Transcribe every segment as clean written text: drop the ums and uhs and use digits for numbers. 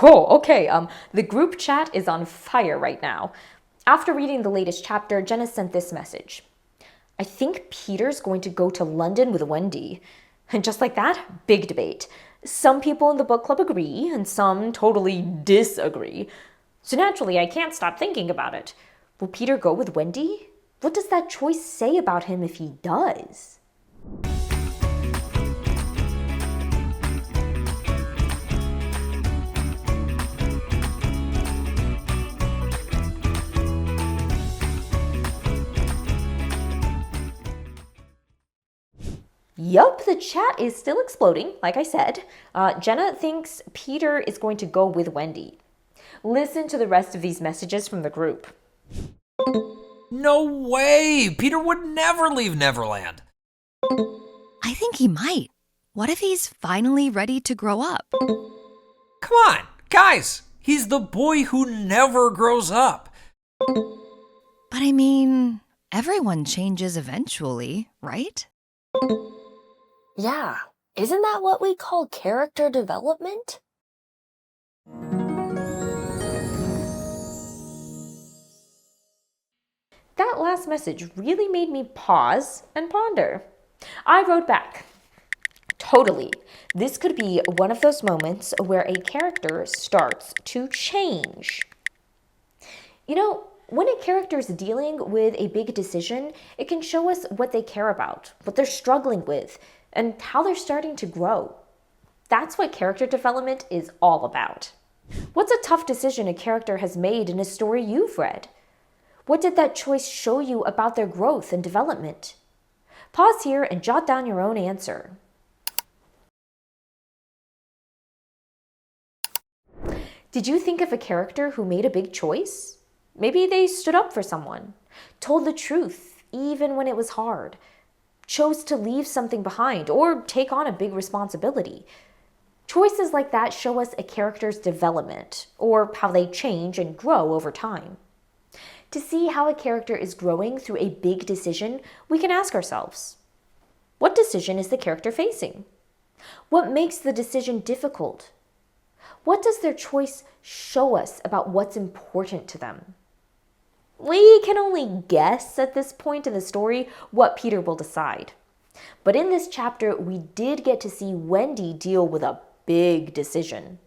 Oh, okay. The group chat is on fire right now. After reading the latest chapter, Jenna sent this message. I think Peter's going to go to London with Wendy. And just like that, big debate. Some people in the book club agree, and some totally disagree. So naturally, I can't stop thinking about it. Will Peter go with Wendy? What does that choice say about him if he does? Yup, the chat is still exploding, like I said. Jenna thinks Peter is going to go with Wendy. Listen to the rest of these messages from the group. No way! Peter would never leave Neverland. I think he might. What if he's finally ready to grow up? Come on, guys! He's the boy who never grows up. But I mean, everyone changes eventually, right? Yeah, isn't that what we call character development? That last message really made me pause and ponder. I wrote back, totally. This could be one of those moments where a character starts to change. You know, when a character is dealing with a big decision, it can show us what they care about, what they're struggling with, and how they're starting to grow. That's what character development is all about. What's a tough decision a character has made in a story you've read? What did that choice show you about their growth and development? Pause here and jot down your own answer. Did you think of a character who made a big choice? Maybe they stood up for someone, told the truth even when it was hard, chose to leave something behind or take on a big responsibility. Choices like that show us a character's development or how they change and grow over time. To see how a character is growing through a big decision, we can ask ourselves, what decision is the character facing? What makes the decision difficult? What does their choice show us about what's important to them? We can only guess at this point in the story what Peter will decide. But in this chapter, we did get to see Wendy deal with a big decision.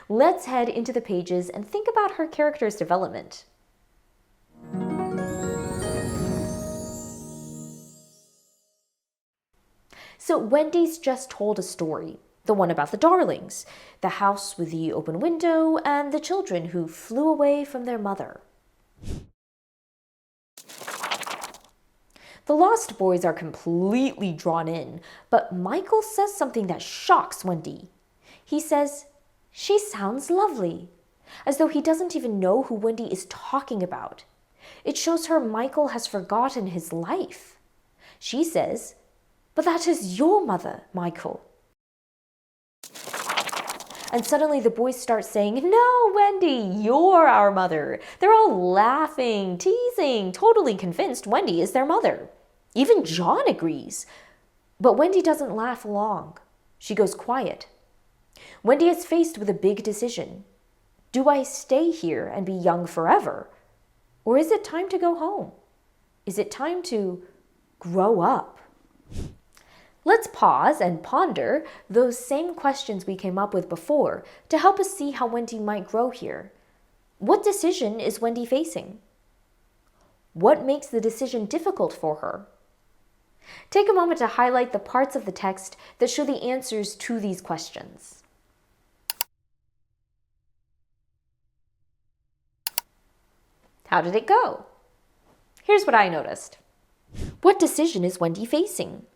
Let's head into the pages and think about her character's development. So Wendy's just told a story, the one about the darlings, the house with the open window, and the children who flew away from their mother. The Lost Boys are completely drawn in, but Michael says something that shocks Wendy. He says, "She sounds lovely," as though he doesn't even know who Wendy is talking about. It shows her Michael has forgotten his life. She says, "But that is your mother, Michael." And suddenly the boys start saying, "No, Wendy, you're our mother." They're all laughing, teasing, totally convinced Wendy is their mother. Even John agrees. But Wendy doesn't laugh long. She goes quiet. Wendy is faced with a big decision. Do I stay here and be young forever? Or is it time to go home? Is it time to grow up? Let's pause and ponder those same questions we came up with before to help us see how Wendy might grow here. What decision is Wendy facing? What makes the decision difficult for her? Take a moment to highlight the parts of the text that show the answers to these questions. How did it go? Here's what I noticed. What decision is Wendy facing?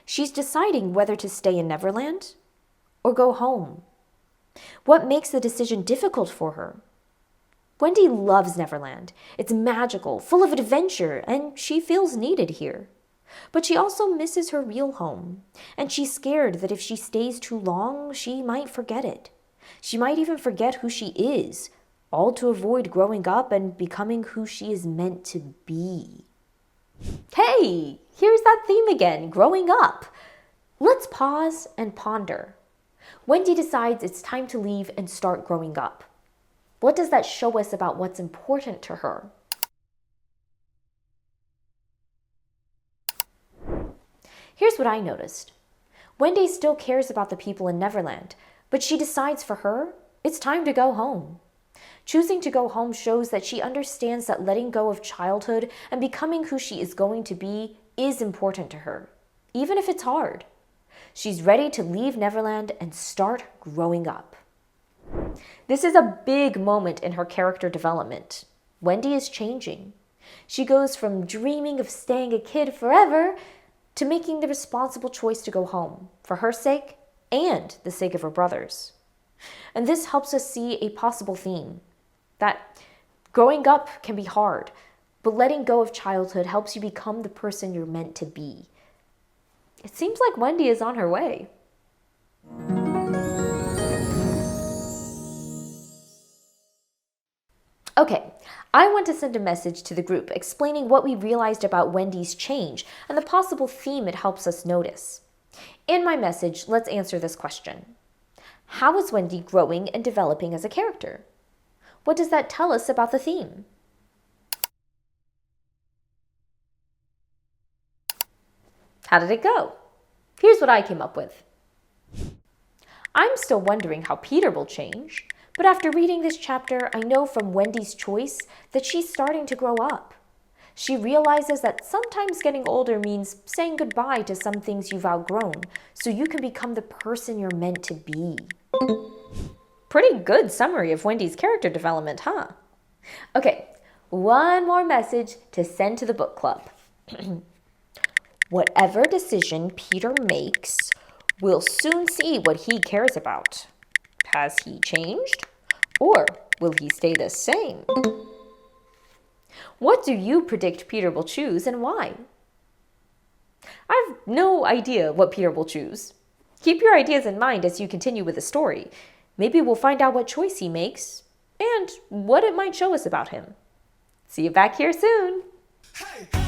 She's deciding whether to stay in Neverland or go home. What makes the decision difficult for her? Wendy loves Neverland. It's magical, full of adventure, and she feels needed here. But she also misses her real home, and she's scared that if she stays too long, she might forget it. She might even forget who she is, all to avoid growing up and becoming who she is meant to be. Hey, here's that theme again, growing up. Let's pause and ponder. Wendy decides it's time to leave and start growing up. What does that show us about what's important to her? Here's what I noticed. Wendy still cares about the people in Neverland, but she decides for her, it's time to go home. Choosing to go home shows that she understands that letting go of childhood and becoming who she is going to be is important to her, even if it's hard. She's ready to leave Neverland and start growing up. This is a big moment in her character development. Wendy is changing. She goes from dreaming of staying a kid forever to making the responsible choice to go home, for her sake and the sake of her brothers. And this helps us see a possible theme, that growing up can be hard, but letting go of childhood helps you become the person you're meant to be. It seems like Wendy is on her way. Okay, I want to send a message to the group explaining what we realized about Wendy's change and the possible theme it helps us notice. In my message, let's answer this question. How is Wendy growing and developing as a character? What does that tell us about the theme? How did it go? Here's what I came up with. I'm still wondering how Peter will change, but after reading this chapter, I know from Wendy's choice that she's starting to grow up. She realizes that sometimes getting older means saying goodbye to some things you've outgrown so you can become the person you're meant to be. Pretty good summary of Wendy's character development, huh? Okay, one more message to send to the book club. Whatever decision Peter makes, we'll soon see what he cares about. Has he changed? Or will he stay the same? What do you predict Peter will choose and why? I have no idea what Peter will choose. Keep your ideas in mind as you continue with the story. Maybe we'll find out what choice he makes and what it might show us about him. See you back here soon. Hey!